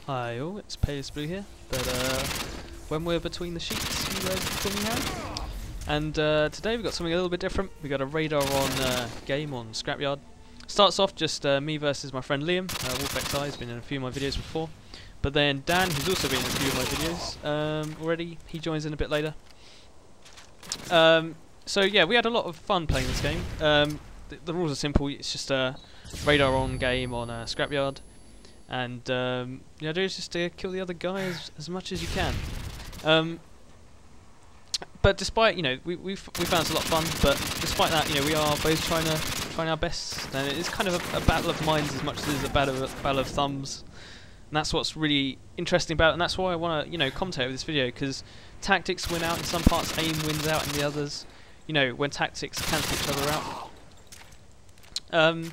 Hi all, it's Palest Blue here, but when we're between the sheets, you guys can call me Harry. And today we've got something a little bit different. We've got a radar on game on Scrapyard. Starts off just me versus my friend Liam. WolfXI has been in a few of my videos before. But then Dan, who's also been in a few of my videos already, he joins in a bit later. So yeah, we had a lot of fun playing this game. The rules are simple. It's just a radar on game on Scrapyard. And the idea is just to kill the other guy as much as you can. But despite, we found it a lot of fun. But despite that, we are both trying our best, and it's kind of a battle of minds as much as it is a battle of thumbs. And that's what's really interesting about it, and that's why I want to, commentate over this video, because tactics win out in some parts, aim wins out in the others. When tactics cancel each other out.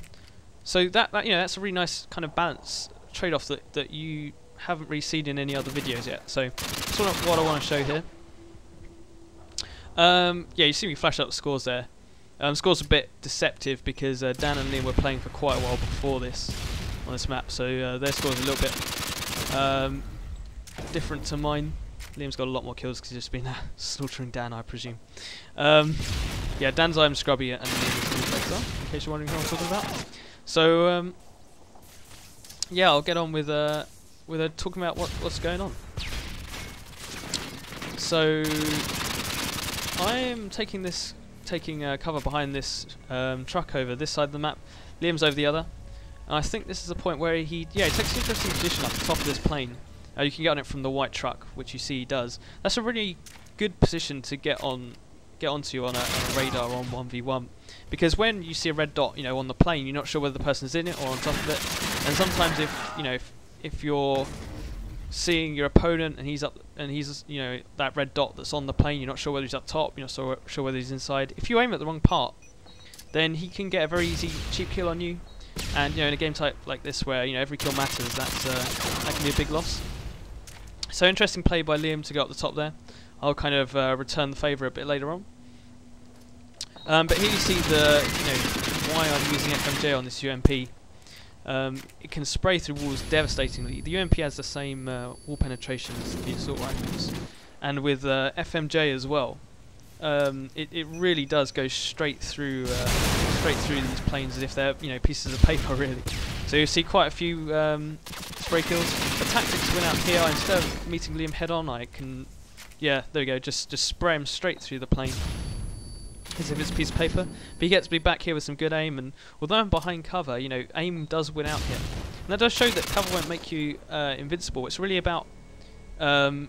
So that's a really nice kind of balance trade-off that you haven't really seen in any other videos yet. So that's what I want to show here. Yeah, you see me flash up the scores there. Scores a bit deceptive because Dan and Liam were playing for quite a while before this on this map, so their scores a little bit different to mine. Liam's got a lot more kills because he's just been slaughtering Dan, I presume. Yeah, Dan's I'm Scrubby and Liam is in case you're wondering who I'm talking about. So yeah, I'll get on with talking about what's going on. So I'm taking cover behind this truck over this side of the map. Liam's over the other. And I think this is the point where he takes an interesting position up the top of this plane. You can get on it from the white truck, which you see he does. That's a really good position to get onto on a radar on 1v1, because when you see a red dot, on the plane, you're not sure whether the person's in it or on top of it. And sometimes if you're seeing your opponent and he's that red dot that's on the plane, you're not sure whether he's up top, you're not sure whether he's inside. If you aim at the wrong part, then he can get a very easy cheap kill on you. And in a game type like this where every kill matters, that can be a big loss. So interesting play by Liam to go up the top there. I'll kind of return the favour a bit later on. But here you see why I'm using FMJ on this UMP. It can spray through walls devastatingly. The UMP has the same wall penetration as the assault rifles, and with FMJ as well, it really does go straight through these planes as if they're pieces of paper, really. So you see quite a few spray kills. The tactics win out here. Instead of meeting Liam head on, I can, there we go, just spray him straight through the plane as if it's a piece of paper. But he gets me back here with some good aim, and although I'm behind cover, aim does win out here. And that does show that cover won't make you invincible. It's really about being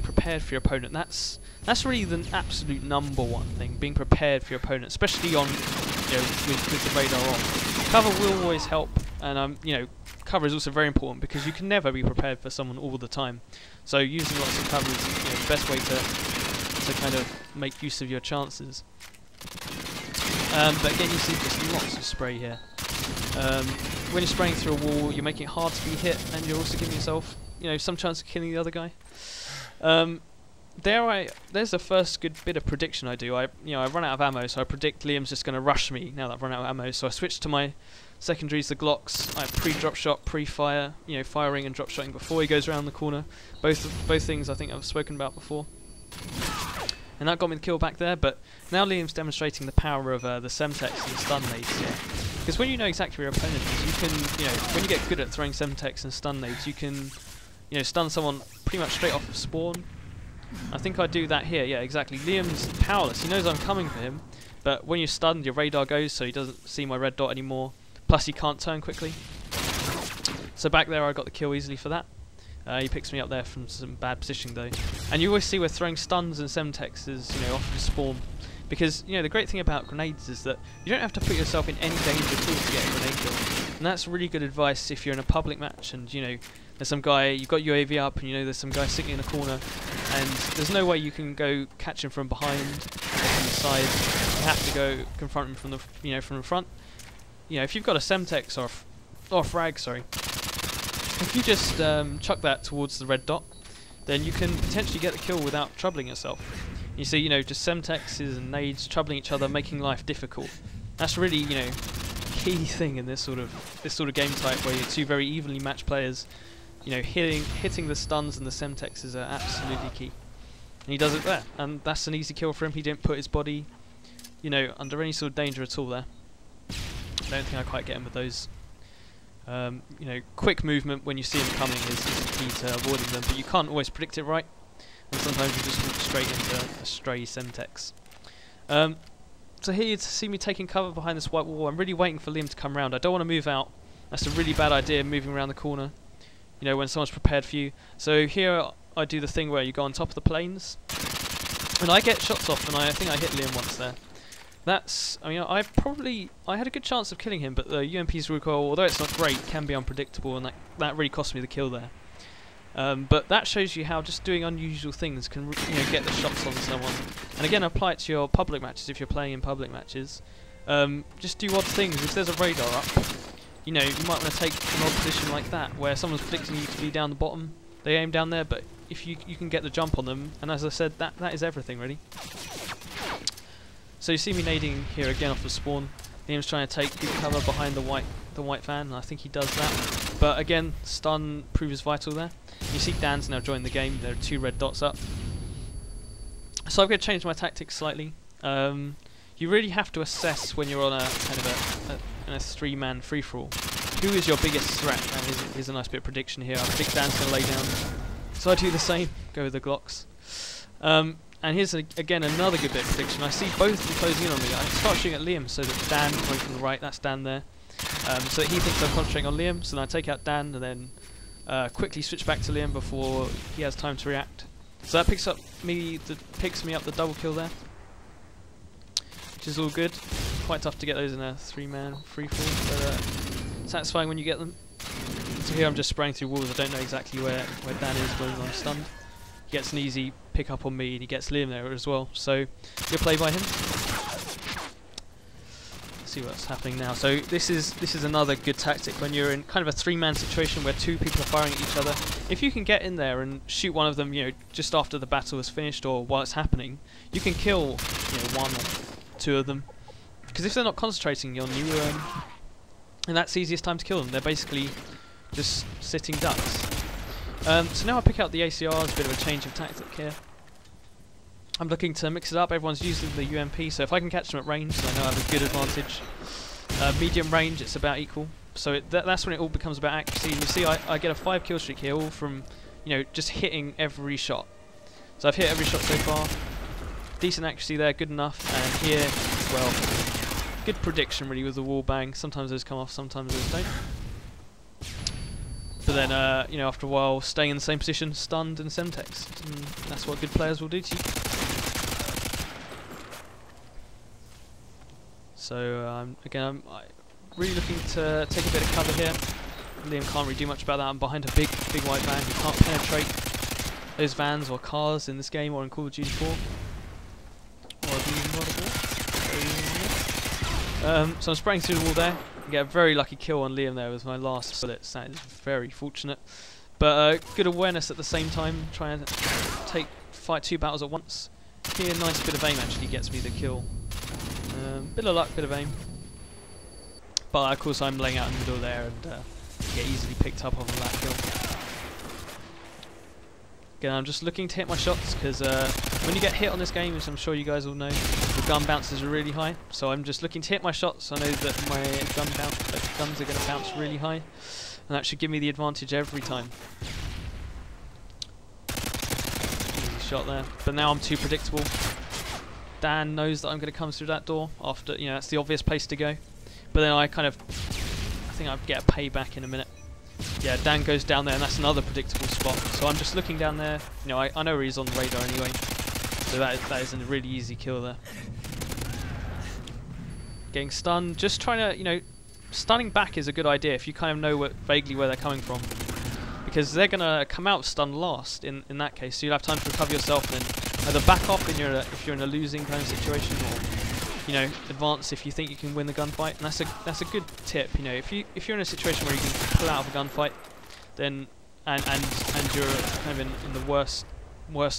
prepared for your opponent. That's really the absolute #1 thing, being prepared for your opponent, especially on with the radar on. Cover will always help, and cover is also very important because you can never be prepared for someone all the time. So using lots of cover is the best way to kind of make use of your chances. But again, you see just lots of spray here. When you're spraying through a wall, you're making it hard to be hit, and you're also giving yourself some chance of killing the other guy. There's the first good bit of prediction I do. I run out of ammo, so I predict Liam's just going to rush me now that I've run out of ammo. So I switch to my secondaries, the Glocks. I pre-drop shot, pre-fire, firing and drop shotting before he goes around the corner. Both things I think I've spoken about before. And that got me the kill back there. But now Liam's demonstrating the power of the Semtex and stun nades here. Because when you know exactly where your opponent is, you can, when you get good at throwing Semtex and stun nades, you can, stun someone pretty much straight off of spawn. I think I do that here, yeah, exactly. Liam's powerless, he knows I'm coming for him, but when you're stunned, your radar goes, so he doesn't see my red dot anymore. Plus he can't turn quickly. So back there I got the kill easily for that. He picks me up there from some bad positioning though. And you always see we're throwing stuns and Semtexes, off of spawn. Because, the great thing about grenades is that you don't have to put yourself in any danger at all to get a grenade kill. And that's really good advice if you're in a public match and, there's some guy, you've got UAV up and there's some guy sitting in a corner and there's no way you can go catch him from behind or from the side. You have to go confront him from the from the front. If you've got a Semtex or a frag, sorry, if you just chuck that towards the red dot, then you can potentially get the kill without troubling yourself. You see, just Semtexes and nades troubling each other, making life difficult. That's really, key thing in this sort of game type where you're two very evenly matched players. you know, hitting the stuns and the semtexes are absolutely key. And he does it there, and that's an easy kill for him. He didn't put his body, you know, under any sort of danger at all there. I don't think I quite get him with those. You know, quick movement when you see them coming is key to avoiding them, but you can't always predict it right, and sometimes you just walk straight into a stray semtex. So here you see me taking cover behind this white wall. I'm really waiting for Liam to come round. I don't want to move out. That's a really bad idea, moving around the corner, you know, when someone's prepared for you. So here I do the thing where you go on top of the planes, and I get shots off, and I think I hit Liam once there. That's, I mean, I had a good chance of killing him, but the UMP's recoil, although it's not great, can be unpredictable, and that really cost me the kill there. But that shows you how just doing unusual things can, you know, get the shots on someone. And again, apply it to your public matches if you're playing in public matches. Just do odd things. If there's a radar up, you know, you might want to take an odd position like that, where someone's predicting you to be down the bottom. They aim down there, but if you can get the jump on them, and as I said, that is everything really. So you see me nading here again off the spawn. Liam's trying to take good cover behind the white van, and I think he does that. But again, stun proves vital there. You see Dan's now joined the game. There are 2 red dots up. So I'm going to change my tactics slightly. You really have to assess when you're on a kind of a 3-man free-for-all. Who is your biggest threat? And here's a nice bit of prediction here. I predict Dan's going to lay down, so I do the same. Go with the Glocks. And here's again another good bit of prediction. I see both of them closing in on me. I start shooting at Liam, so that Dan coming from the right, that's Dan there. So that he thinks I'm concentrating on Liam, so then I take out Dan and then quickly switch back to Liam before he has time to react. So that picks me up the double kill there, which is all good. Quite tough to get those in a 3-man free-fall, but satisfying when you get them. So here I'm just spraying through walls. I don't know exactly where Dan is when I'm stunned. He gets an easy pick up on me, and he gets Liam there as well. So good play by him. Let's see what's happening now. So this is another good tactic when you're in kind of a 3-man situation where 2 people are firing at each other. If you can get in there and shoot one of them, you know, just after the battle is finished or while it's happening, you can kill, you know, 1 or 2 of them. Because if they're not concentrating on you, and that's the easiest time to kill them. They're basically just sitting ducks. So now I pick out the ACRs, a bit of a change of tactic here. I'm looking to mix it up. Everyone's using the UMP, so if I can catch them at range, then I know I have a good advantage. Medium range, it's about equal. So that's when it all becomes about accuracy. You see, I get a 5 kill streak here, all from, you know, just hitting every shot. So I've hit every shot so far. Decent accuracy there, good enough. And here, well, good prediction really with the wall bang. Sometimes those come off, sometimes those don't. But then, you know, after a while, staying in the same position, stunned and semtex. And that's what good players will do to you. So, again, I'm really looking to take a bit of cover here. Liam can't really do much about that. I'm behind a big white van. You can't penetrate those vans or cars in this game or in Call of Duty 4. So I'm spraying through the wall there. I get a very lucky kill on Liam there with my last bullets. That is very fortunate. But good awareness at the same time, trying to fight 2 battles at once. Here, nice bit of aim actually gets me the kill. Bit of luck, bit of aim. But of course I'm laying out in the middle there and get easily picked up on that kill. Again, I'm just looking to hit my shots because when you get hit on this game, as I'm sure you guys all know, the gun bounces are really high. So I'm just looking to hit my shots. I know that my guns are going to bounce really high, and that should give me the advantage every time. Easy shot there, but now I'm too predictable. Dan knows that I'm going to come through that door after, you know, that's the obvious place to go. But then I think I'd get a payback in a minute. Yeah, Dan goes down there, and that's another predictable spot. So I'm just looking down there. You know, I know where he's on the radar anyway. So that is a really easy kill there. Getting stunned, just trying to, you know, stunning back is a good idea if you kind of know vaguely where they're coming from. Because they're going to come out stunned last in that case. So you'll have time to recover yourself and then either back off if you're in a losing kind of situation, or, you know, advance if you think you can win the gunfight. And that's a good tip. You know, if you're in a situation where you can pull out of a gunfight, then and you're kind of in the worst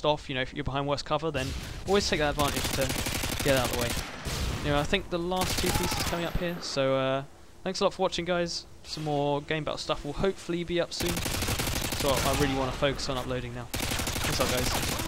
off, you know, if you're behind worse cover, then always take that advantage to get out of the way. You know, I think the last 2 pieces coming up here. So thanks a lot for watching, guys. Some more game battle stuff will hopefully be up soon. So I really want to focus on uploading now. What's up, guys?